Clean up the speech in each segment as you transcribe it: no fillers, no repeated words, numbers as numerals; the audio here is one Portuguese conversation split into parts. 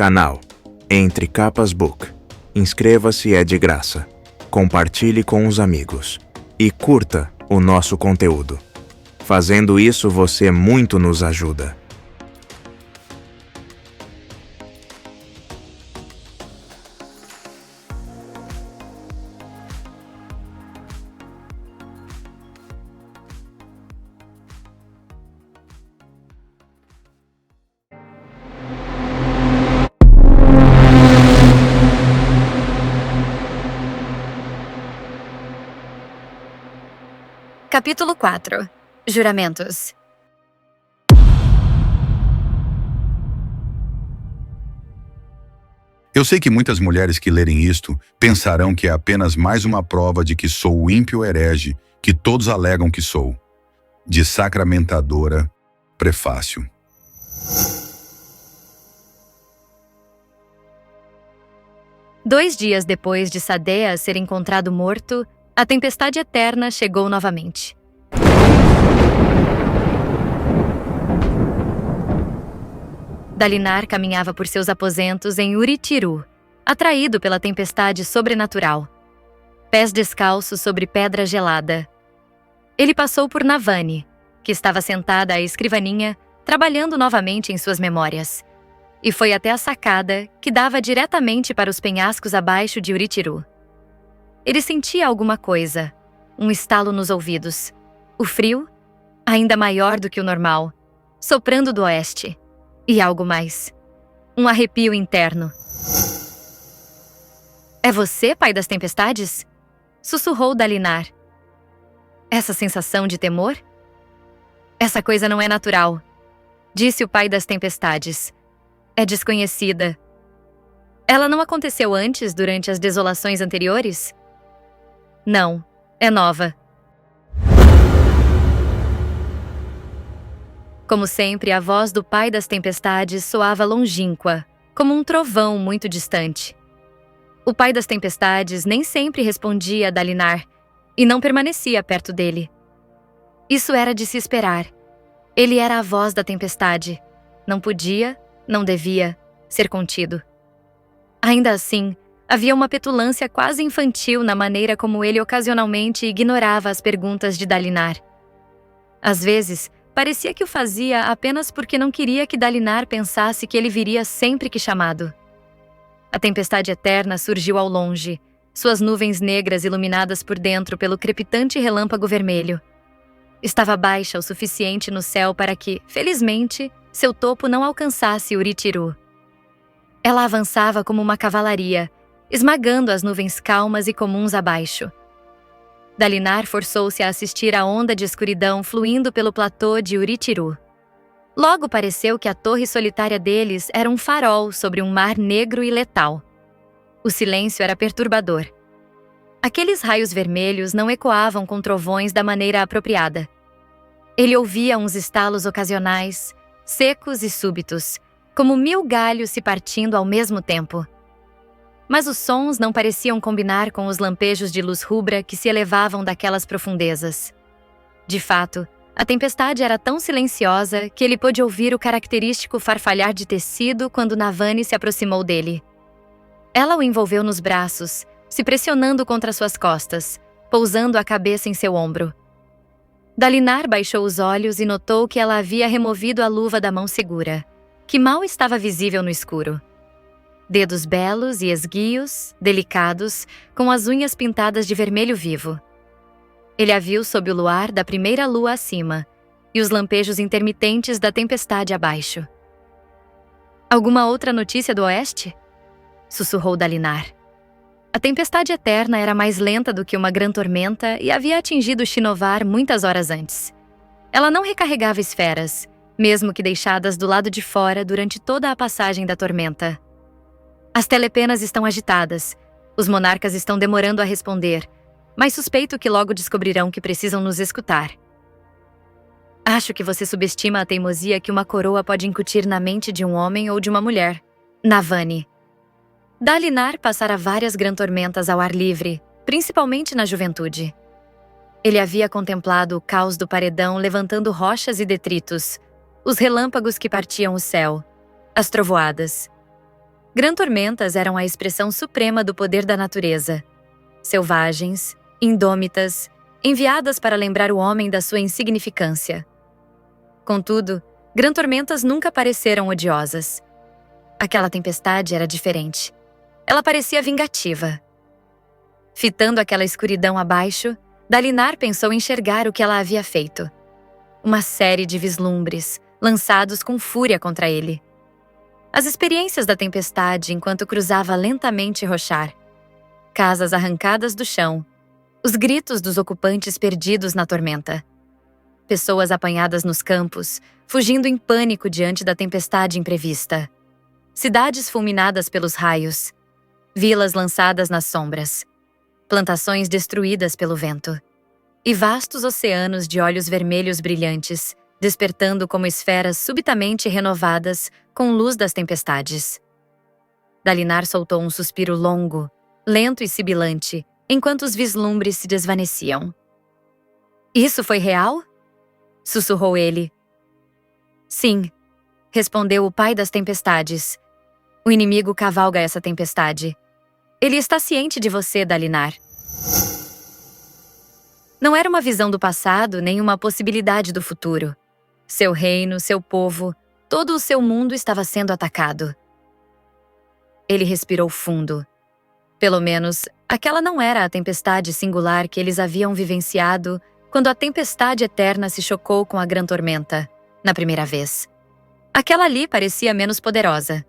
Canal Entre Capas Book. Inscreva-se, é de graça. Compartilhe com os amigos. E curta o nosso conteúdo. Fazendo isso, você muito nos ajuda. Capítulo 4. Juramentos. Eu sei que muitas mulheres que lerem isto pensarão que é apenas mais uma prova de que sou o ímpio herege que todos alegam que sou. De Sacramentadora, Prefácio. Dois dias depois de Sadea ser encontrado morto, a tempestade eterna chegou novamente. Dalinar caminhava por seus aposentos em Urithiru, atraído pela tempestade sobrenatural. Pés descalços sobre pedra gelada. Ele passou por Navani, que estava sentada à escrivaninha, trabalhando novamente em suas memórias, e foi até a sacada que dava diretamente para os penhascos abaixo de Urithiru. Ele sentia alguma coisa, um estalo nos ouvidos. O frio, ainda maior do que o normal, soprando do oeste. E algo mais. Um arrepio interno. "É você, pai das tempestades?" sussurrou Dalinar. "Essa sensação de temor? Essa coisa não é natural", disse o pai das tempestades. "É desconhecida. Ela não aconteceu antes, durante as desolações anteriores?" "Não, é nova." Como sempre, a voz do pai das tempestades soava longínqua, como um trovão muito distante. O pai das tempestades nem sempre respondia a Dalinar, e não permanecia perto dele. Isso era de se esperar. Ele era a voz da tempestade. Não podia, não devia, ser contido. Ainda assim, havia uma petulância quase infantil na maneira como ele ocasionalmente ignorava as perguntas de Dalinar. Às vezes, parecia que o fazia apenas porque não queria que Dalinar pensasse que ele viria sempre que chamado. A tempestade eterna surgiu ao longe, suas nuvens negras iluminadas por dentro pelo crepitante relâmpago vermelho. Estava baixa o suficiente no céu para que, felizmente, seu topo não alcançasse Urithiru. Ela avançava como uma cavalaria, esmagando as nuvens calmas e comuns abaixo. Dalinar forçou-se a assistir à onda de escuridão fluindo pelo platô de Urithiru. Logo pareceu que a torre solitária deles era um farol sobre um mar negro e letal. O silêncio era perturbador. Aqueles raios vermelhos não ecoavam com trovões da maneira apropriada. Ele ouvia uns estalos ocasionais, secos e súbitos, como 1000 galhos se partindo ao mesmo tempo. Mas os sons não pareciam combinar com os lampejos de luz rubra que se elevavam daquelas profundezas. De fato, a tempestade era tão silenciosa que ele pôde ouvir o característico farfalhar de tecido quando Navani se aproximou dele. Ela o envolveu nos braços, se pressionando contra suas costas, pousando a cabeça em seu ombro. Dalinar baixou os olhos e notou que ela havia removido a luva da mão segura, que mal estava visível no escuro. Dedos belos e esguios, delicados, com as unhas pintadas de vermelho vivo. Ele a viu sob o luar da primeira lua acima e os lampejos intermitentes da tempestade abaixo. "Alguma outra notícia do oeste?" sussurrou Dalinar. A tempestade eterna era mais lenta do que uma grã tormenta e havia atingido Shinovar muitas horas antes. Ela não recarregava esferas, mesmo que deixadas do lado de fora durante toda a passagem da tormenta. "As telepenas estão agitadas. Os monarcas estão demorando a responder, mas suspeito que logo descobrirão que precisam nos escutar." "Acho que você subestima a teimosia que uma coroa pode incutir na mente de um homem ou de uma mulher." Navani. Dalinar passara várias grã-tormentas ao ar livre, principalmente na juventude. Ele havia contemplado o caos do paredão levantando rochas e detritos, os relâmpagos que partiam o céu, as trovoadas. Gran-tormentas eram a expressão suprema do poder da natureza. Selvagens, indômitas, enviadas para lembrar o homem da sua insignificância. Contudo, gran-tormentas nunca pareceram odiosas. Aquela tempestade era diferente. Ela parecia vingativa. Fitando aquela escuridão abaixo, Dalinar pensou enxergar o que ela havia feito. Uma série de vislumbres, lançados com fúria contra ele. As experiências da tempestade enquanto cruzava lentamente Rochar. Casas arrancadas do chão. Os gritos dos ocupantes perdidos na tormenta. Pessoas apanhadas nos campos, fugindo em pânico diante da tempestade imprevista. Cidades fulminadas pelos raios. Vilas lançadas nas sombras. Plantações destruídas pelo vento. E vastos oceanos de olhos vermelhos brilhantes, despertando como esferas subitamente renovadas com luz das tempestades. Dalinar soltou um suspiro longo, lento e sibilante, enquanto os vislumbres se desvaneciam. "Isso foi real?" sussurrou ele. "Sim", respondeu o pai das tempestades. "O inimigo cavalga essa tempestade. Ele está ciente de você, Dalinar." Não era uma visão do passado nem uma possibilidade do futuro. Seu reino, seu povo, todo o seu mundo estava sendo atacado. Ele respirou fundo. Pelo menos, aquela não era a tempestade singular que eles haviam vivenciado quando a tempestade eterna se chocou com a gran-tormenta, na primeira vez. Aquela ali parecia menos poderosa.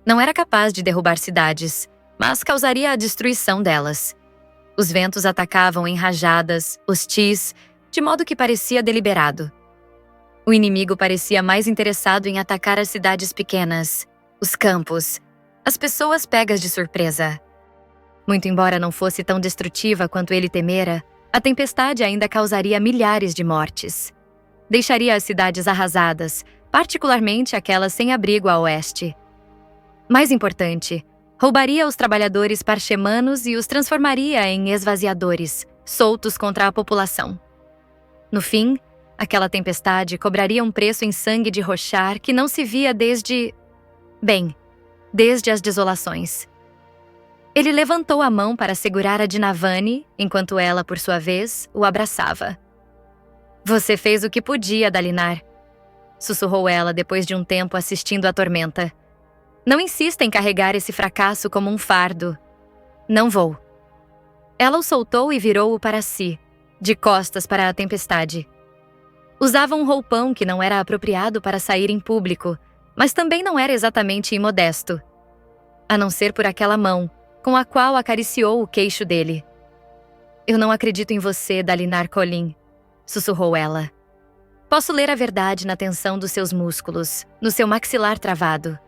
Não era capaz de derrubar cidades, mas causaria a destruição delas. Os ventos atacavam em rajadas, hostis, de modo que parecia deliberado. O inimigo parecia mais interessado em atacar as cidades pequenas, os campos, as pessoas pegas de surpresa. Muito embora não fosse tão destrutiva quanto ele temera, a tempestade ainda causaria milhares de mortes. Deixaria as cidades arrasadas, particularmente aquelas sem abrigo a oeste. Mais importante, roubaria os trabalhadores parchemanos e os transformaria em esvaziadores, soltos contra a população. No fim, aquela tempestade cobraria um preço em sangue de Rochar que não se via desde as desolações. Ele levantou a mão para segurar a de Navani, enquanto ela, por sua vez, o abraçava. "Você fez o que podia, Dalinar", sussurrou ela depois de um tempo assistindo à tormenta. "Não insista em carregar esse fracasso como um fardo." "Não vou." Ela o soltou e virou-o para si, de costas para a tempestade. Usava um roupão que não era apropriado para sair em público, mas também não era exatamente imodesto. A não ser por aquela mão, com a qual acariciou o queixo dele. "Eu não acredito em você, Dalinar Kholin", sussurrou ela. "Posso ler a verdade na tensão dos seus músculos, no seu maxilar travado.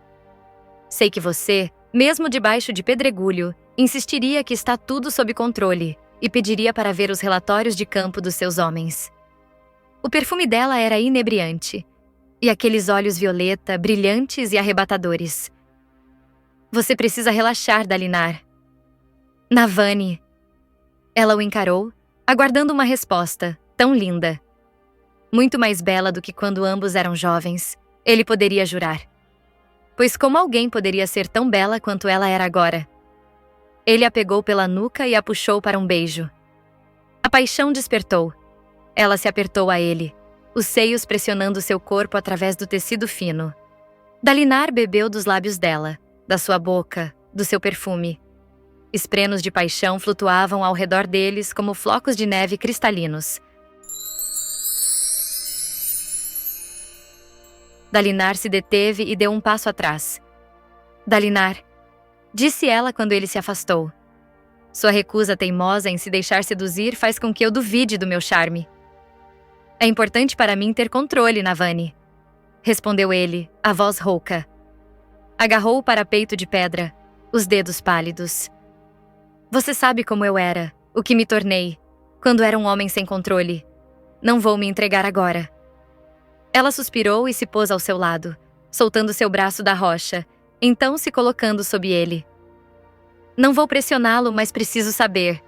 Sei que você, mesmo debaixo de pedregulho, insistiria que está tudo sob controle e pediria para ver os relatórios de campo dos seus homens." O perfume dela era inebriante, e aqueles olhos violeta, brilhantes e arrebatadores. "Você precisa relaxar, Dalinar." "Navani." Ela o encarou, aguardando uma resposta, tão linda. Muito mais bela do que quando ambos eram jovens, ele poderia jurar. Pois como alguém poderia ser tão bela quanto ela era agora? Ele a pegou pela nuca e a puxou para um beijo. A paixão despertou. Ela se apertou a ele, os seios pressionando seu corpo através do tecido fino. Dalinar bebeu dos lábios dela, da sua boca, do seu perfume. Esprenos de paixão flutuavam ao redor deles como flocos de neve cristalinos. Dalinar se deteve e deu um passo atrás. "Dalinar", disse ela quando ele se afastou. "Sua recusa teimosa em se deixar seduzir faz com que eu duvide do meu charme." "É importante para mim ter controle, Navani", respondeu ele, a voz rouca. Agarrou-o para peito de pedra, os dedos pálidos. "Você sabe como eu era, o que me tornei, quando era um homem sem controle. Não vou me entregar agora." Ela suspirou e se pôs ao seu lado, soltando seu braço da rocha, então se colocando sob ele. "Não vou pressioná-lo, mas preciso saber.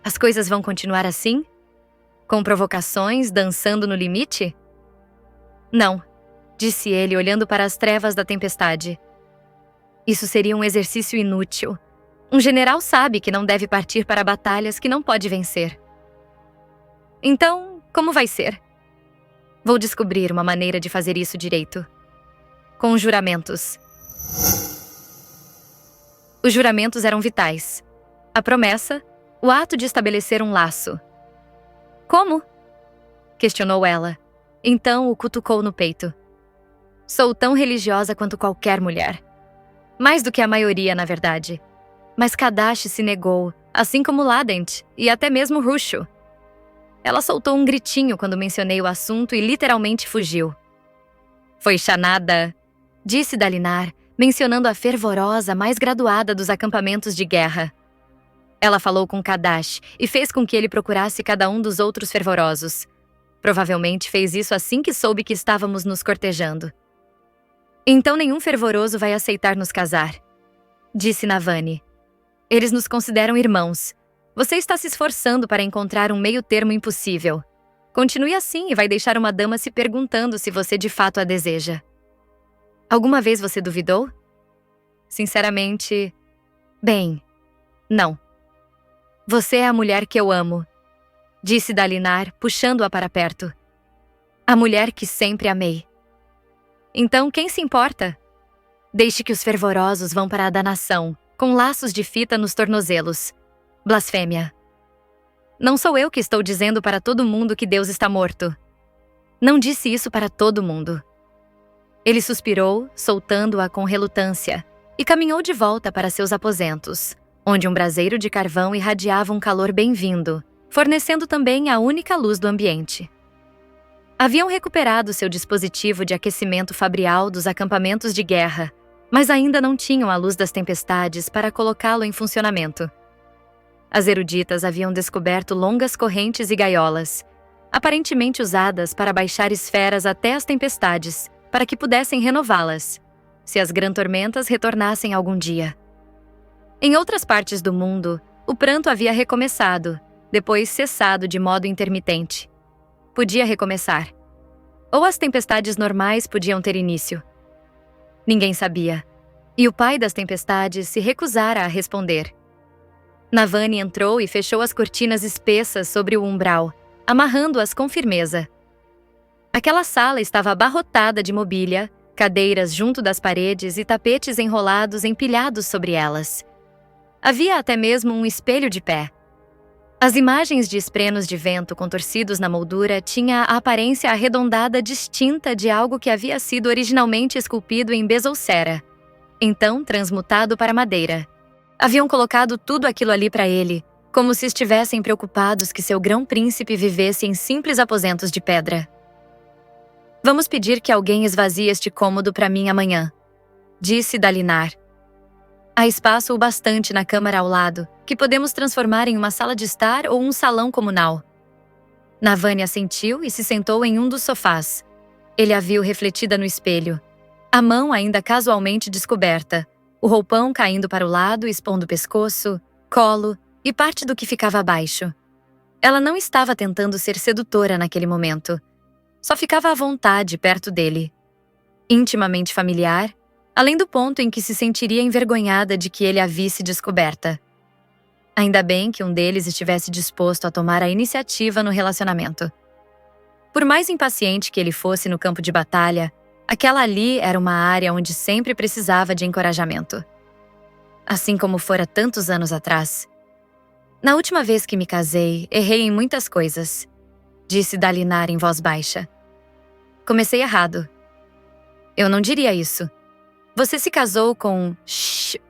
As coisas vão continuar assim? Com provocações, dançando no limite?" "Não", disse ele olhando para as trevas da tempestade. Isso seria um exercício inútil. Um general sabe que não deve partir para batalhas que não pode vencer. Então, como vai ser? Vou descobrir uma maneira de fazer isso direito. Com juramentos. Os juramentos eram vitais. A promessa, o ato de estabelecer um laço. Como? Questionou ela. Então o cutucou no peito. Sou tão religiosa quanto qualquer mulher. Mais do que a maioria, na verdade. Mas Kadashi se negou, assim como Ladent e até mesmo Rusho. Ela soltou um gritinho quando mencionei o assunto e literalmente fugiu. Foi Shanada, disse Dalinar, mencionando a fervorosa mais graduada dos acampamentos de guerra. Ela falou com Kadashi e fez com que ele procurasse cada um dos outros fervorosos. Provavelmente fez isso assim que soube que estávamos nos cortejando. Então nenhum fervoroso vai aceitar nos casar, disse Navani. Eles nos consideram irmãos. Você está se esforçando para encontrar um meio-termo impossível. Continue assim e vai deixar uma dama se perguntando se você de fato a deseja. Alguma vez você duvidou? Sinceramente, bem, não. Você é a mulher que eu amo, disse Dalinar, puxando-a para perto. A mulher que sempre amei. Então, quem se importa? Deixe que os fervorosos vão para a danação, com laços de fita nos tornozelos. Blasfêmia. Não sou eu que estou dizendo para todo mundo que Deus está morto. Não disse isso para todo mundo. Ele suspirou, soltando-a com relutância, e caminhou de volta para seus aposentos, onde um braseiro de carvão irradiava um calor bem-vindo, fornecendo também a única luz do ambiente. Haviam recuperado seu dispositivo de aquecimento fabrial dos acampamentos de guerra, mas ainda não tinham a luz das tempestades para colocá-lo em funcionamento. As eruditas haviam descoberto longas correntes e gaiolas, aparentemente usadas para baixar esferas até as tempestades, para que pudessem renová-las, se as grantormentas retornassem algum dia. Em outras partes do mundo, o pranto havia recomeçado, depois cessado de modo intermitente. Podia recomeçar. Ou as tempestades normais podiam ter início. Ninguém sabia, e o pai das tempestades se recusara a responder. Navani entrou e fechou as cortinas espessas sobre o umbral, amarrando-as com firmeza. Aquela sala estava abarrotada de mobília, cadeiras junto das paredes e tapetes enrolados empilhados sobre elas. Havia até mesmo um espelho de pé. As imagens de esprenos de vento contorcidos na moldura tinham a aparência arredondada distinta de algo que havia sido originalmente esculpido em bezoulcera, então transmutado para madeira. Haviam colocado tudo aquilo ali para ele, como se estivessem preocupados que seu grão-príncipe vivesse em simples aposentos de pedra. Vamos pedir que alguém esvazie este cômodo para mim amanhã, disse Dalinar. Há espaço o bastante na câmara ao lado, que podemos transformar em uma sala de estar ou um salão comunal. Navani assentiu e se sentou em um dos sofás. Ele a viu refletida no espelho, a mão ainda casualmente descoberta, o roupão caindo para o lado, expondo o pescoço, colo e parte do que ficava abaixo. Ela não estava tentando ser sedutora naquele momento. Só ficava à vontade perto dele. Intimamente familiar, além do ponto em que se sentiria envergonhada de que ele a visse descoberta. Ainda bem que um deles estivesse disposto a tomar a iniciativa no relacionamento. Por mais impaciente que ele fosse no campo de batalha, aquela ali era uma área onde sempre precisava de encorajamento. Assim como fora tantos anos atrás. Na última vez que me casei, errei em muitas coisas, disse Dalinar em voz baixa. Comecei errado. Eu não diria isso. Você se casou com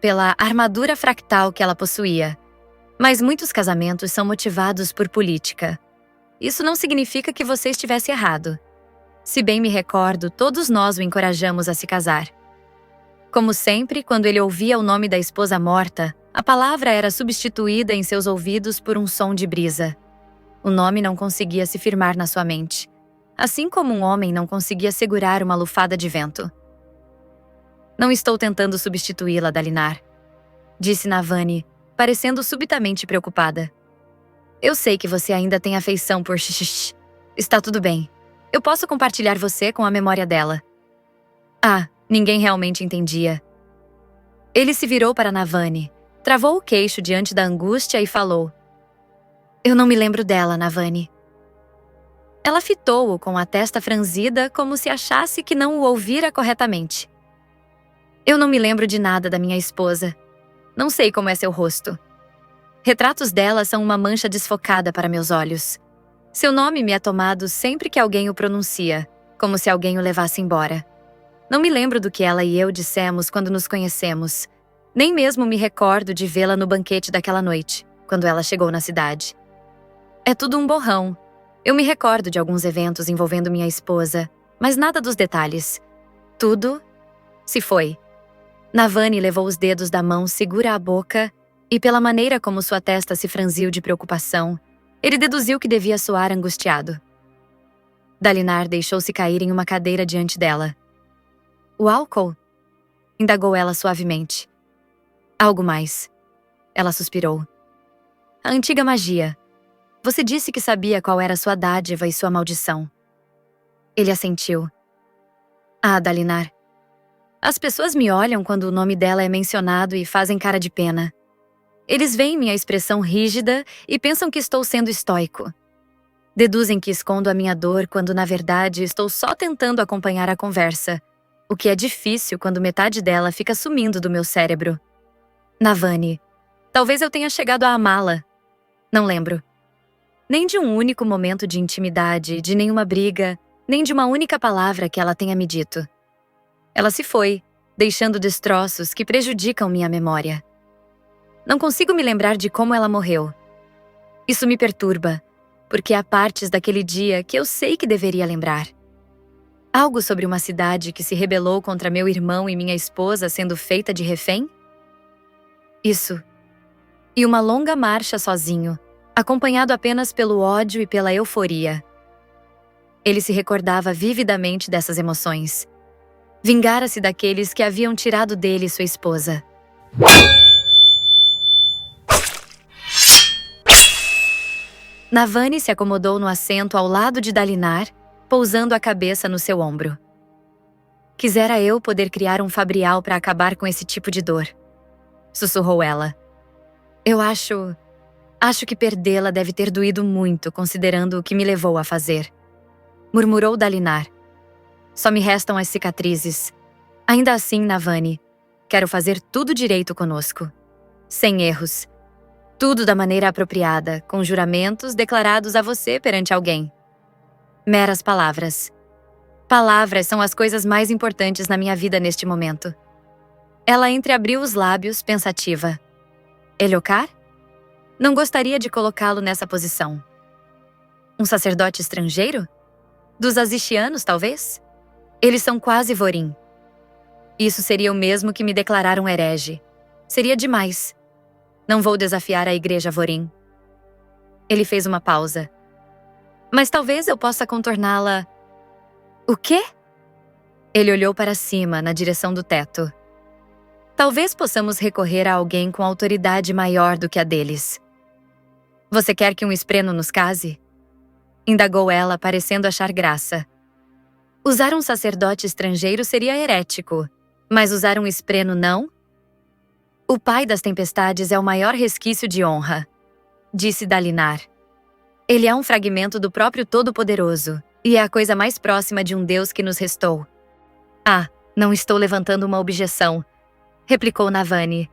pela armadura fractal que ela possuía. Mas muitos casamentos são motivados por política. Isso não significa que você estivesse errado. Se bem me recordo, todos nós o encorajamos a se casar. Como sempre, quando ele ouvia o nome da esposa morta, a palavra era substituída em seus ouvidos por um som de brisa. O nome não conseguia se firmar na sua mente, assim como um homem não conseguia segurar uma lufada de vento. Não estou tentando substituí-la, Dalinar, disse Navani, parecendo subitamente preocupada. Eu sei que você ainda tem afeição por xixi. Está tudo bem. Eu posso compartilhar você com a memória dela. Ah, ninguém realmente entendia. Ele se virou para Navani, travou o queixo diante da angústia e falou: Eu não me lembro dela, Navani. Ela fitou-o com a testa franzida como se achasse que não o ouvira corretamente. Eu não me lembro de nada da minha esposa. Não sei como é seu rosto. Retratos dela são uma mancha desfocada para meus olhos. Seu nome me é tomado sempre que alguém o pronuncia, como se alguém o levasse embora. Não me lembro do que ela e eu dissemos quando nos conhecemos. Nem mesmo me recordo de vê-la no banquete daquela noite, quando ela chegou na cidade. É tudo um borrão. Eu me recordo de alguns eventos envolvendo minha esposa, mas nada dos detalhes. Tudo se foi. Navani levou os dedos da mão segura à boca e, pela maneira como sua testa se franziu de preocupação, ele deduziu que devia soar angustiado. Dalinar deixou-se cair em uma cadeira diante dela. O álcool? Indagou ela suavemente. Algo mais. Ela suspirou. A antiga magia. Você disse que sabia qual era sua dádiva e sua maldição. Ele assentiu. Ah, Dalinar. As pessoas me olham quando o nome dela é mencionado e fazem cara de pena. Eles veem minha expressão rígida e pensam que estou sendo estoico. Deduzem que escondo a minha dor quando, na verdade, estou só tentando acompanhar a conversa, o que é difícil quando metade dela fica sumindo do meu cérebro. Navani, talvez eu tenha chegado a amá-la. Não lembro. Nem de um único momento de intimidade, de nenhuma briga, nem de uma única palavra que ela tenha me dito. Ela se foi, deixando destroços que prejudicam minha memória. Não consigo me lembrar de como ela morreu. Isso me perturba, porque há partes daquele dia que eu sei que deveria lembrar. Algo sobre uma cidade que se rebelou contra meu irmão e minha esposa sendo feita de refém? Isso. E uma longa marcha sozinho, acompanhado apenas pelo ódio e pela euforia. Ele se recordava vividamente dessas emoções. Vingara-se daqueles que haviam tirado dele sua esposa. Navani se acomodou no assento ao lado de Dalinar, pousando a cabeça no seu ombro. Quisera eu poder criar um fabrial para acabar com esse tipo de dor. Sussurrou ela. Eu acho que perdê-la deve ter doído muito, considerando o que me levou a fazer. Murmurou Dalinar. Só me restam as cicatrizes. Ainda assim, Navani, quero fazer tudo direito conosco. Sem erros. Tudo da maneira apropriada, com juramentos declarados a você perante alguém. Meras palavras. Palavras são as coisas mais importantes na minha vida neste momento. Ela entreabriu os lábios, pensativa. Elhocar? Não gostaria de colocá-lo nessa posição. Um sacerdote estrangeiro? Dos Azichianos, talvez? Eles são quase Vorim. Isso seria o mesmo que me declarar um herege. Seria demais. Não vou desafiar a igreja Vorim. Ele fez uma pausa. Mas talvez eu possa contorná-la. O quê? Ele olhou para cima, na direção do teto. Talvez possamos recorrer a alguém com autoridade maior do que a deles. Você quer que um espreno nos case? Indagou ela, parecendo achar graça. Usar um sacerdote estrangeiro seria herético, mas usar um espreno não? O pai das tempestades é o maior resquício de honra, disse Dalinar. Ele é um fragmento do próprio Todo-Poderoso, e é a coisa mais próxima de um Deus que nos restou. Ah, não estou levantando uma objeção, replicou Navani.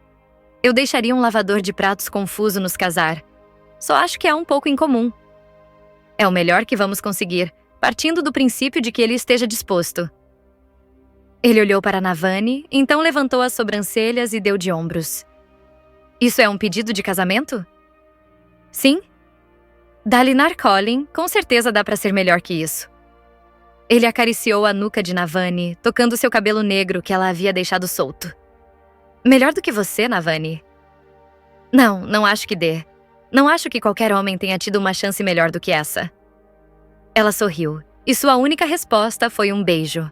Eu deixaria um lavador de pratos confuso nos casar. Só acho que é um pouco incomum. É o melhor que vamos conseguir, partindo do princípio de que ele esteja disposto. Ele olhou para Navani, então levantou as sobrancelhas e deu de ombros. Isso é um pedido de casamento? Sim. Dalinar Collin, com certeza dá para ser melhor que isso. Ele acariciou a nuca de Navani, tocando seu cabelo negro que ela havia deixado solto. Melhor do que você, Navani? Não acho que dê. Não acho que qualquer homem tenha tido uma chance melhor do que essa. Ela sorriu, e sua única resposta foi um beijo.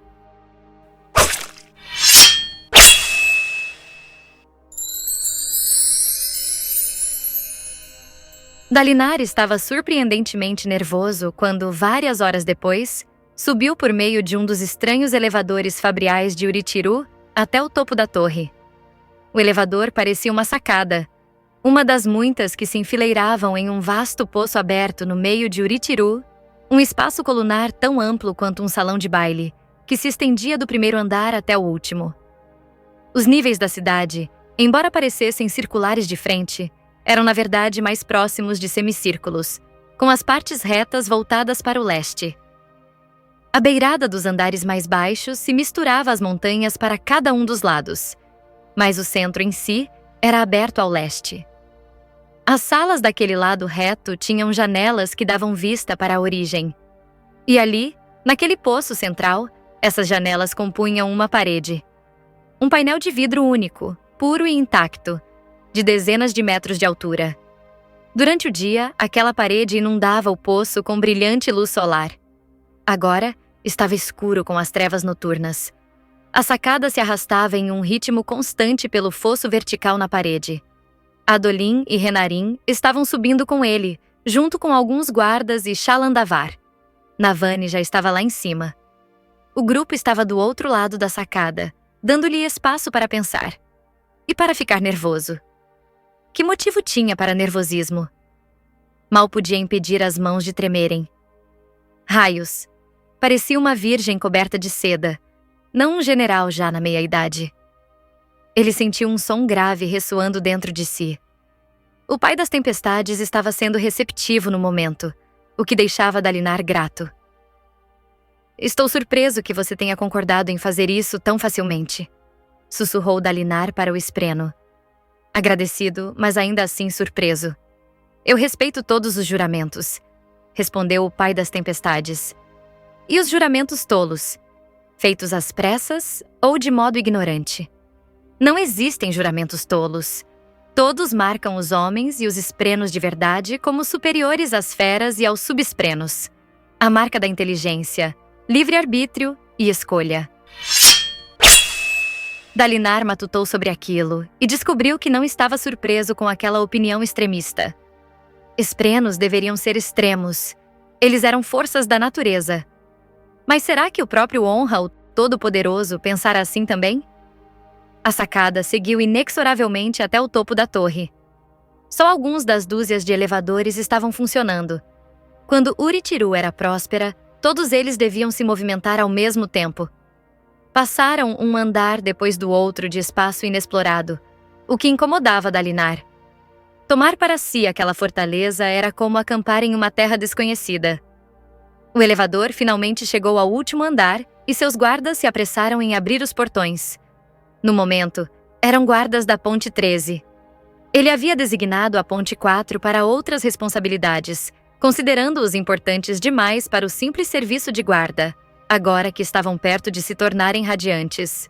Dalinar estava surpreendentemente nervoso quando, várias horas depois, subiu por meio de um dos estranhos elevadores fabriais de Uritiru até o topo da torre. O elevador parecia uma sacada, uma das muitas que se enfileiravam em um vasto poço aberto no meio de Uritiru, um espaço colunar tão amplo quanto um salão de baile, que se estendia do primeiro andar até o último. Os níveis da cidade, embora parecessem circulares de frente, eram na verdade mais próximos de semicírculos, com as partes retas voltadas para o leste. A beirada dos andares mais baixos se misturava às montanhas para cada um dos lados, mas o centro em si era aberto ao leste. As salas daquele lado reto tinham janelas que davam vista para a origem. E ali, naquele poço central, essas janelas compunham uma parede. Um painel de vidro único, puro e intacto, de dezenas de metros de altura. Durante o dia, aquela parede inundava o poço com brilhante luz solar. Agora, estava escuro com as trevas noturnas. A sacada se arrastava em um ritmo constante pelo fosso vertical na parede. Adolin e Renarin estavam subindo com ele, junto com alguns guardas e Shalandavar. Navani já estava lá em cima. O grupo estava do outro lado da sacada, dando-lhe espaço para pensar. E para ficar nervoso. Que motivo tinha para nervosismo? Mal podia impedir as mãos de tremerem. Raios! Parecia uma virgem coberta de seda, não um general já na meia-idade. Ele sentiu um som grave ressoando dentro de si. O pai das tempestades estava sendo receptivo no momento, o que deixava Dalinar grato. Estou surpreso que você tenha concordado em fazer isso tão facilmente, sussurrou Dalinar para o espreno. Agradecido, mas ainda assim surpreso. Eu respeito todos os juramentos, respondeu o pai das tempestades. E os juramentos tolos, feitos às pressas ou de modo ignorante? Não existem juramentos tolos. Todos marcam os homens e os esprenos de verdade como superiores às feras e aos subesprenos. A marca da inteligência, livre-arbítrio e escolha. Dalinar matutou sobre aquilo e descobriu que não estava surpreso com aquela opinião extremista. Esprenos deveriam ser extremos. Eles eram forças da natureza. Mas será que o próprio Honra, o Todo-Poderoso, pensara assim também? A sacada seguiu inexoravelmente até o topo da torre. Só alguns das dúzias de elevadores estavam funcionando. Quando Uritiru era próspera, todos eles deviam se movimentar ao mesmo tempo. Passaram um andar depois do outro de espaço inexplorado, o que incomodava Dalinar. Tomar para si aquela fortaleza era como acampar em uma terra desconhecida. O elevador finalmente chegou ao último andar e seus guardas se apressaram em abrir os portões. No momento, eram guardas da Ponte 13. Ele havia designado a Ponte 4 para outras responsabilidades, considerando-os importantes demais para o simples serviço de guarda, agora que estavam perto de se tornarem radiantes.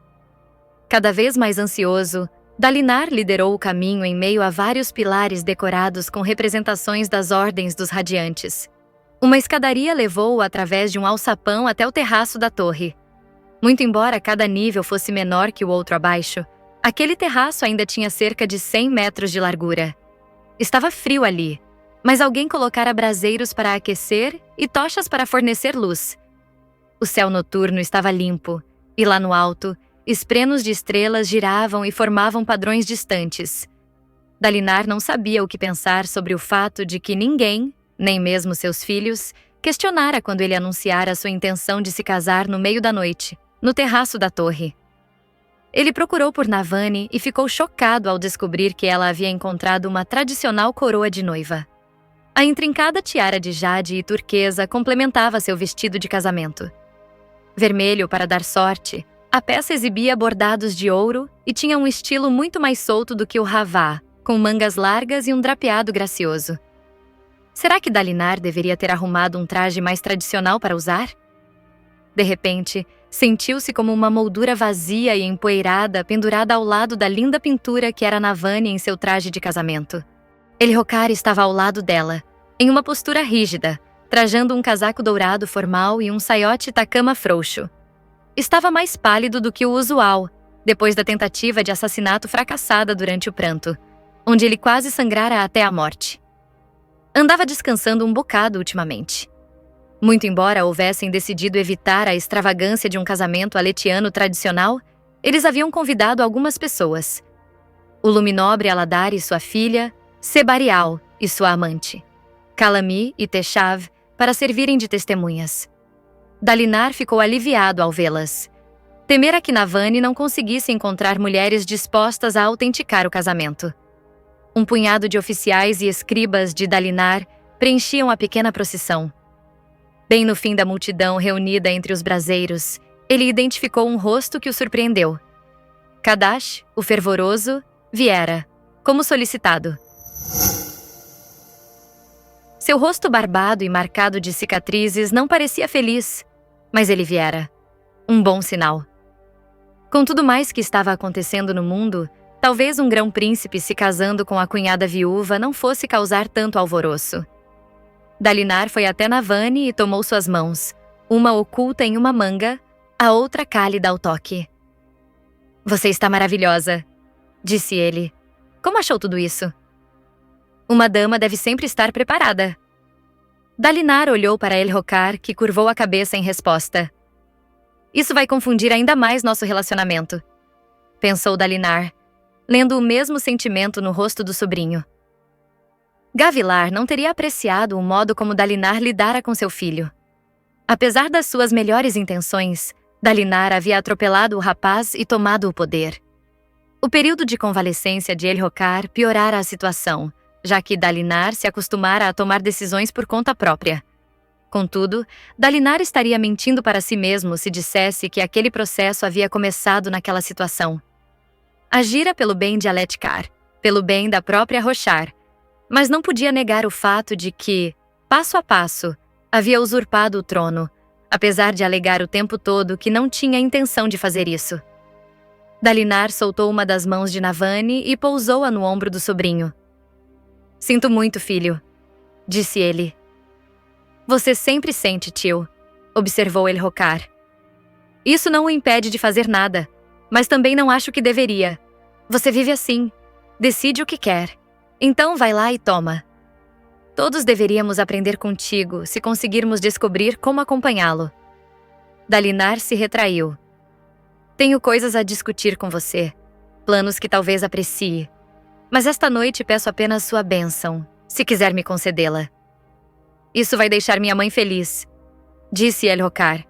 Cada vez mais ansioso, Dalinar liderou o caminho em meio a vários pilares decorados com representações das ordens dos radiantes. Uma escadaria levou-o através de um alçapão até o terraço da torre. Muito embora cada nível fosse menor que o outro abaixo, aquele terraço ainda tinha cerca de 100 metros de largura. Estava frio ali, mas alguém colocara braseiros para aquecer e tochas para fornecer luz. O céu noturno estava limpo, e lá no alto, esprenos de estrelas giravam e formavam padrões distantes. Dalinar não sabia o que pensar sobre o fato de que ninguém, nem mesmo seus filhos, questionara quando ele anunciara sua intenção de se casar no meio da noite, no terraço da torre. Ele procurou por Navani e ficou chocado ao descobrir que ela havia encontrado uma tradicional coroa de noiva. A intrincada tiara de jade e turquesa complementava seu vestido de casamento. Vermelho para dar sorte, a peça exibia bordados de ouro e tinha um estilo muito mais solto do que o havá, com mangas largas e um drapeado gracioso. Será que Dalinar deveria ter arrumado um traje mais tradicional para usar? De repente, sentiu-se como uma moldura vazia e empoeirada pendurada ao lado da linda pintura que era Navani em seu traje de casamento. Elhokar estava ao lado dela, em uma postura rígida, trajando um casaco dourado formal e um saiote takama frouxo. Estava mais pálido do que o usual, depois da tentativa de assassinato fracassada durante o pranto, onde ele quase sangrara até a morte. Andava descansando um bocado ultimamente. Muito embora houvessem decidido evitar a extravagância de um casamento aletiano tradicional, eles haviam convidado algumas pessoas. o luminobre Aladar e sua filha, Sebarial e sua amante, Calami e Teshav, para servirem de testemunhas. Dalinar ficou aliviado ao vê-las. Temera que Navani não conseguisse encontrar mulheres dispostas a autenticar o casamento. Um punhado de oficiais e escribas de Dalinar preenchiam a pequena procissão. Bem no fim da multidão reunida entre os braseiros, ele identificou um rosto que o surpreendeu. Kadash, o fervoroso, viera, como solicitado. Seu rosto barbado e marcado de cicatrizes não parecia feliz, mas ele viera. Um bom sinal. Com tudo mais que estava acontecendo no mundo, talvez um grão-príncipe se casando com a cunhada viúva não fosse causar tanto alvoroço. Dalinar foi até Navani e tomou suas mãos, uma oculta em uma manga, a outra cálida ao toque. "Você está maravilhosa", disse ele. "Como achou tudo isso?" "Uma dama deve sempre estar preparada." Dalinar olhou para El-Rokar, que curvou a cabeça em resposta. "Isso vai confundir ainda mais nosso relacionamento", pensou Dalinar, lendo o mesmo sentimento no rosto do sobrinho. Gavilar não teria apreciado o modo como Dalinar lidara com seu filho. Apesar das suas melhores intenções, Dalinar havia atropelado o rapaz e tomado o poder. O período de convalescência de El-Rokar piorara a situação, já que Dalinar se acostumara a tomar decisões por conta própria. Contudo, Dalinar estaria mentindo para si mesmo se dissesse que aquele processo havia começado naquela situação. Agira pelo bem de Aletkar, pelo bem da própria Roshar, mas não podia negar o fato de que, passo a passo, havia usurpado o trono, apesar de alegar o tempo todo que não tinha intenção de fazer isso. Dalinar soltou uma das mãos de Navani e pousou-a no ombro do sobrinho. "Sinto muito, filho", disse ele. "Você sempre sente, tio", observou El-Rokar. "Isso não o impede de fazer nada, mas também não acho que deveria. Você vive assim, decide o que quer. Então vai lá e toma. Todos deveríamos aprender contigo se conseguirmos descobrir como acompanhá-lo." Dalinar se retraiu. "Tenho coisas a discutir com você, planos que talvez aprecie. Mas esta noite peço apenas sua bênção, se quiser me concedê-la." "Isso vai deixar minha mãe feliz", disse El-Rokar.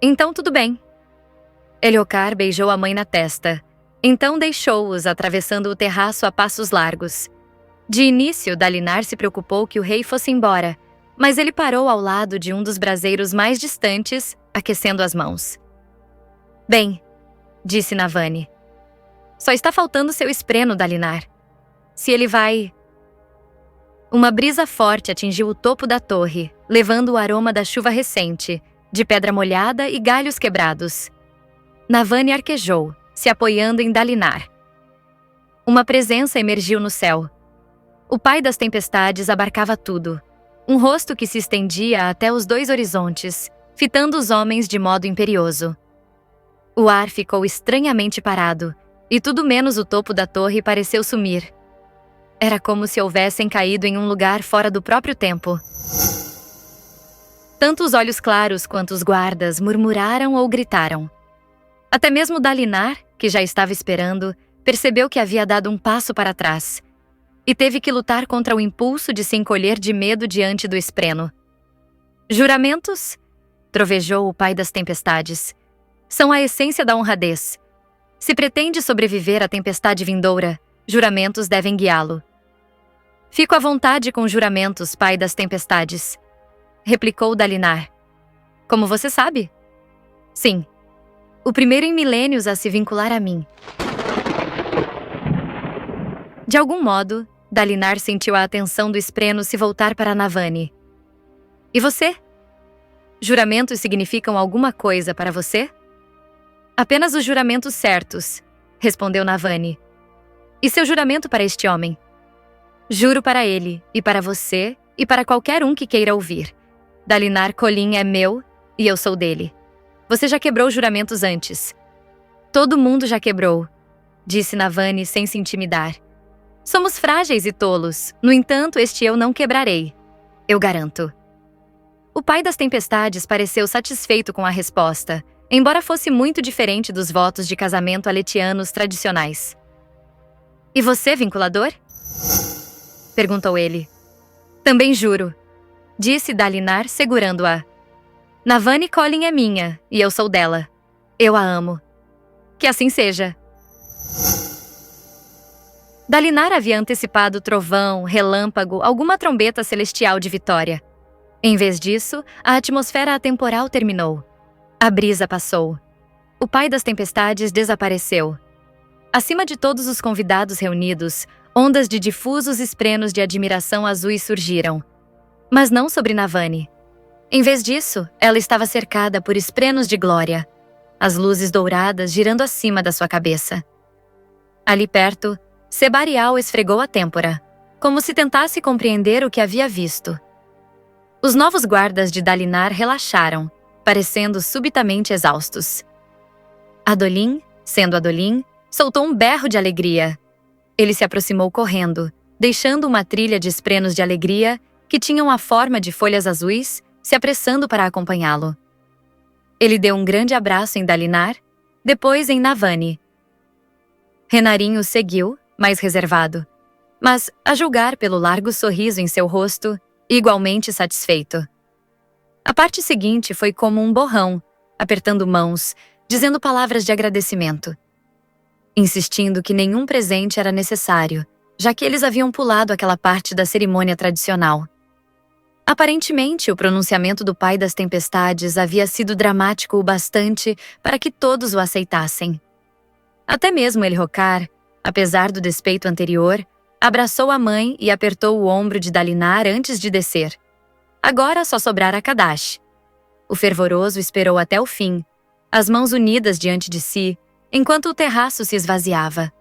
"Então tudo bem." El-Rokar beijou a mãe na testa. Então deixou-os atravessando o terraço a passos largos. De início, Dalinar se preocupou que o rei fosse embora, mas ele parou ao lado de um dos braseiros mais distantes, aquecendo as mãos. "Bem", disse Navani, "só está faltando seu espreno, Dalinar. Se ele vai..." Uma brisa forte atingiu o topo da torre, levando o aroma da chuva recente, de pedra molhada e galhos quebrados. Navani arquejou, se apoiando em Dalinar. Uma presença emergiu no céu. O pai das tempestades abarcava tudo. Um rosto que se estendia até os 2 horizontes, fitando os homens de modo imperioso. O ar ficou estranhamente parado, e tudo menos o topo da torre pareceu sumir. Era como se houvessem caído em um lugar fora do próprio tempo. Tanto os olhos claros quanto os guardas murmuraram ou gritaram. Até mesmo Dalinar, que já estava esperando, percebeu que havia dado um passo para trás e teve que lutar contra o impulso de se encolher de medo diante do espreno. "Juramentos?", trovejou o pai das tempestades. "São a essência da honradez. Se pretende sobreviver à tempestade vindoura, juramentos devem guiá-lo." "Fico à vontade com juramentos, pai das tempestades", replicou Dalinar. "Como você sabe?" "Sim. O primeiro em milênios a se vincular a mim." De algum modo, Dalinar sentiu a atenção do espreno se voltar para Navani. "E você? Juramentos significam alguma coisa para você?" "Apenas os juramentos certos", respondeu Navani. "E seu juramento para este homem?" "Juro para ele, e para você, e para qualquer um que queira ouvir. Dalinar Kholin é meu, e eu sou dele. Você já quebrou juramentos antes." "Todo mundo já quebrou", disse Navani sem se intimidar. "Somos frágeis e tolos, no entanto, este eu não quebrarei. Eu garanto." O pai das tempestades pareceu satisfeito com a resposta, embora fosse muito diferente dos votos de casamento aletianos tradicionais. E você, vinculador? Perguntou ele. Também juro, disse Dalinar, segurando-a. Navani Collin é minha, e eu sou dela. Eu a amo. Que assim seja. Dalinar havia antecipado trovão, relâmpago, alguma trombeta celestial de vitória. Em vez disso, a atmosfera atemporal terminou. A brisa passou. O pai das tempestades desapareceu. Acima de todos os convidados reunidos, ondas de difusos esprenos de admiração azuis surgiram. Mas não sobre Navani. Em vez disso, ela estava cercada por esprenos de glória, as luzes douradas girando acima da sua cabeça. Ali perto, Sebarial esfregou a têmpora, como se tentasse compreender o que havia visto. Os novos guardas de Dalinar relaxaram, parecendo subitamente exaustos. Adolin, sendo Adolin, soltou um berro de alegria. Ele se aproximou correndo, deixando uma trilha de esprenos de alegria que tinham a forma de folhas azuis, se apressando para acompanhá-lo. Ele deu um grande abraço em Dalinar, depois em Navani. Renarinho seguiu, mais reservado, mas, a julgar pelo largo sorriso em seu rosto, igualmente satisfeito. A parte seguinte foi como um borrão, apertando mãos, dizendo palavras de agradecimento, insistindo que nenhum presente era necessário, já que eles haviam pulado aquela parte da cerimônia tradicional. Aparentemente, o pronunciamento do pai das tempestades havia sido dramático o bastante para que todos o aceitassem. Até mesmo Elhokar, apesar do despeito anterior, abraçou a mãe e apertou o ombro de Dalinar antes de descer. Agora só sobrara Kadash. O fervoroso esperou até o fim, as mãos unidas diante de si, enquanto o terraço se esvaziava.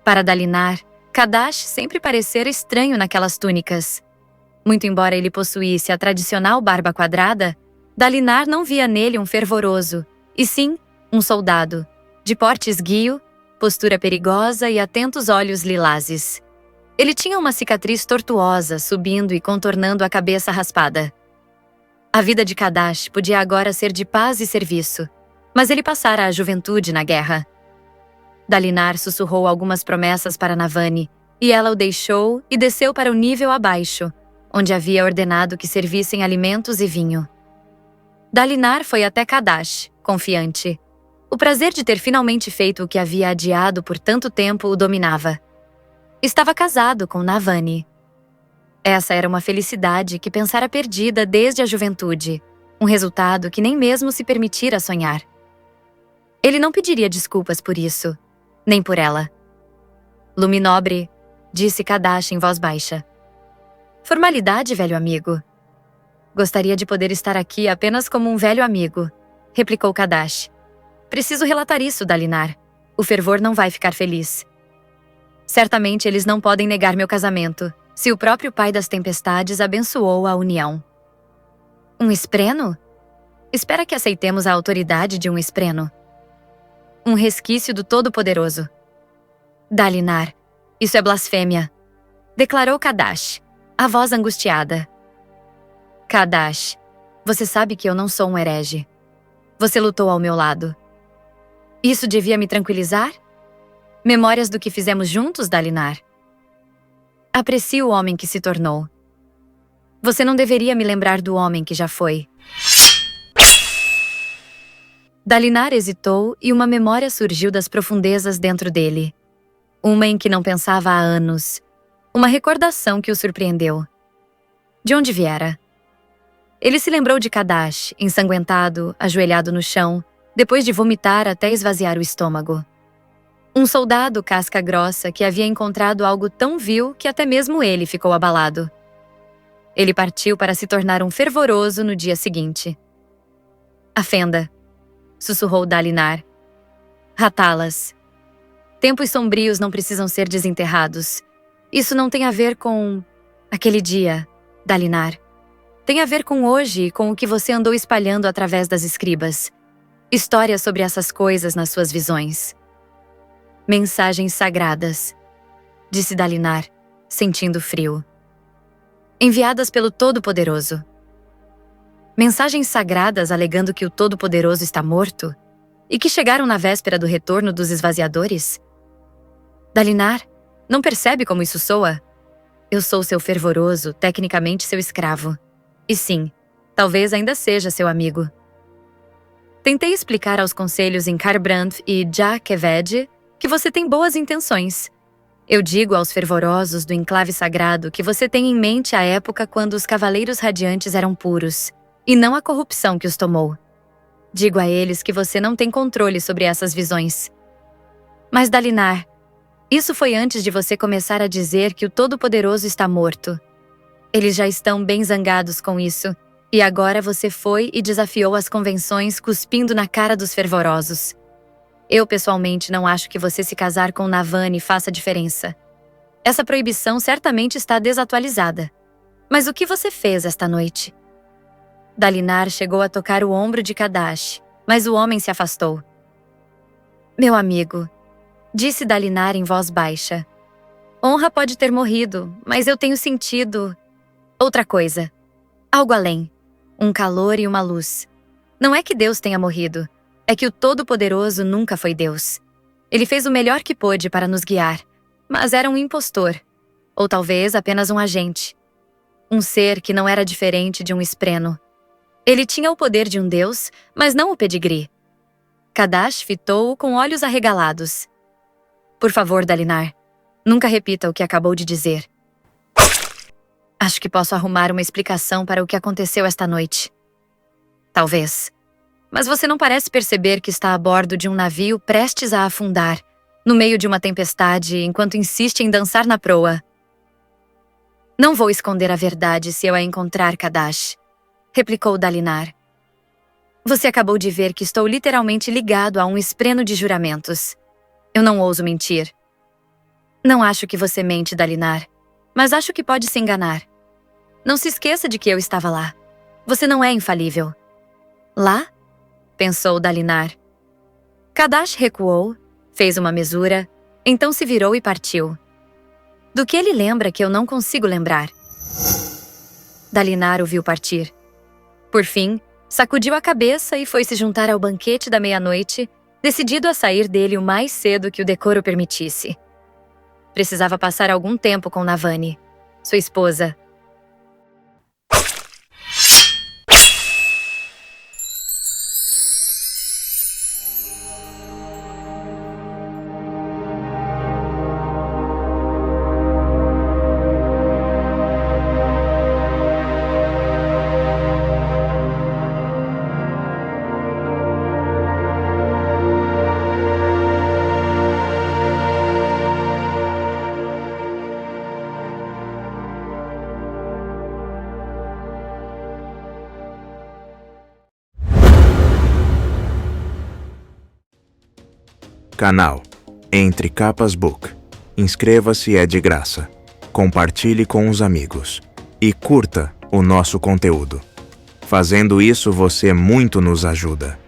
Para Dalinar, Kadash sempre parecera estranho naquelas túnicas. Muito embora ele possuísse a tradicional barba quadrada, Dalinar não via nele um fervoroso, e sim um soldado, de porte esguio, postura perigosa e atentos olhos lilazes. Ele tinha uma cicatriz tortuosa subindo e contornando a cabeça raspada. A vida de Kadash podia agora ser de paz e serviço, mas ele passara a juventude na guerra. Dalinar sussurrou algumas promessas para Navani, e ela o deixou e desceu para o nível abaixo, onde havia ordenado que servissem alimentos e vinho. Dalinar foi até Kadash, confiante. O prazer de ter finalmente feito o que havia adiado por tanto tempo o dominava. Estava casado com Navani. Essa era uma felicidade que pensara perdida desde a juventude, um resultado que nem mesmo se permitira sonhar. Ele não pediria desculpas por isso, nem por ela. Luminobre, disse Kadash em voz baixa. Formalidade, velho amigo. Gostaria de poder estar aqui apenas como um velho amigo, replicou Kadash. Preciso relatar isso, Dalinar. O fervor não vai ficar feliz. Certamente eles não podem negar meu casamento, se o próprio pai das tempestades abençoou a união. Um espreno? Espera que aceitemos a autoridade de um espreno. Um resquício do Todo-Poderoso. Dalinar, isso é blasfêmia, declarou Kadash, a voz angustiada. Kadash, você sabe que eu não sou um herege. Você lutou ao meu lado. Isso devia me tranquilizar? Memórias do que fizemos juntos, Dalinar? Aprecio o homem que se tornou. Você não deveria me lembrar do homem que já foi. Dalinar hesitou e uma memória surgiu das profundezas dentro dele. Uma em que não pensava há anos. Uma recordação que o surpreendeu. De onde viera? Ele se lembrou de Kadash, ensanguentado, ajoelhado no chão, depois de vomitar até esvaziar o estômago. Um soldado casca-grossa que havia encontrado algo tão vil que até mesmo ele ficou abalado. Ele partiu para se tornar um fervoroso no dia seguinte. A fenda, sussurrou Dalinar. Ratalas. Tempos sombrios não precisam ser desenterrados. Isso não tem a ver com aquele dia, Dalinar. Tem a ver com hoje e com o que você andou espalhando através das escribas. Histórias sobre essas coisas nas suas visões. Mensagens sagradas, disse Dalinar, sentindo frio. Enviadas pelo Todo-Poderoso. Mensagens sagradas alegando que o Todo-Poderoso está morto e que chegaram na véspera do retorno dos esvaziadores? Dalinar, não percebe como isso soa? Eu sou seu fervoroso, tecnicamente seu escravo. E sim, talvez ainda seja seu amigo. Tentei explicar aos conselhos em Karbrandt e Jakeved que você tem boas intenções. Eu digo aos fervorosos do enclave sagrado que você tem em mente a época quando os cavaleiros radiantes eram puros, e não a corrupção que os tomou. Digo a eles que você não tem controle sobre essas visões. Mas Dalinar, isso foi antes de você começar a dizer que o Todo-Poderoso está morto. Eles já estão bem zangados com isso, e agora você foi e desafiou as convenções cuspindo na cara dos fervorosos. Eu, pessoalmente, não acho que você se casar com Navani faça diferença. Essa proibição certamente está desatualizada. Mas o que você fez esta noite? Dalinar chegou a tocar o ombro de Kadash, mas o homem se afastou. Meu amigo, disse Dalinar em voz baixa. Honra pode ter morrido, mas eu tenho sentido outra coisa. Algo além. Um calor e uma luz. Não é que Deus tenha morrido. É que o Todo-Poderoso nunca foi Deus. Ele fez o melhor que pôde para nos guiar, mas era um impostor. Ou talvez apenas um agente. Um ser que não era diferente de um espreno. Ele tinha o poder de um deus, mas não o pedigree. Kadash fitou-o com olhos arregalados. Por favor, Dalinar, nunca repita o que acabou de dizer. Acho que posso arrumar uma explicação para o que aconteceu esta noite. Talvez. Mas você não parece perceber que está a bordo de um navio prestes a afundar, no meio de uma tempestade, enquanto insiste em dançar na proa. Não vou esconder a verdade se eu a encontrar, Kadash, replicou Dalinar. Você acabou de ver que estou literalmente ligado a um espreno de juramentos. Eu não ouso mentir. Não acho que você mente, Dalinar, mas acho que pode se enganar. Não se esqueça de que eu estava lá. Você não é infalível. Lá? Pensou Dalinar. Kadash recuou, fez uma mesura, então se virou e partiu. Do que ele lembra que eu não consigo lembrar? Dalinar o viu partir. Por fim, sacudiu a cabeça e foi se juntar ao banquete da meia-noite, decidido a sair dele o mais cedo que o decoro permitisse. Precisava passar algum tempo com Navani, sua esposa. Canal Entre Capas Book. Inscreva-se, é de graça. Compartilhe com os amigos. E curta o nosso conteúdo. Fazendo isso, você muito nos ajuda.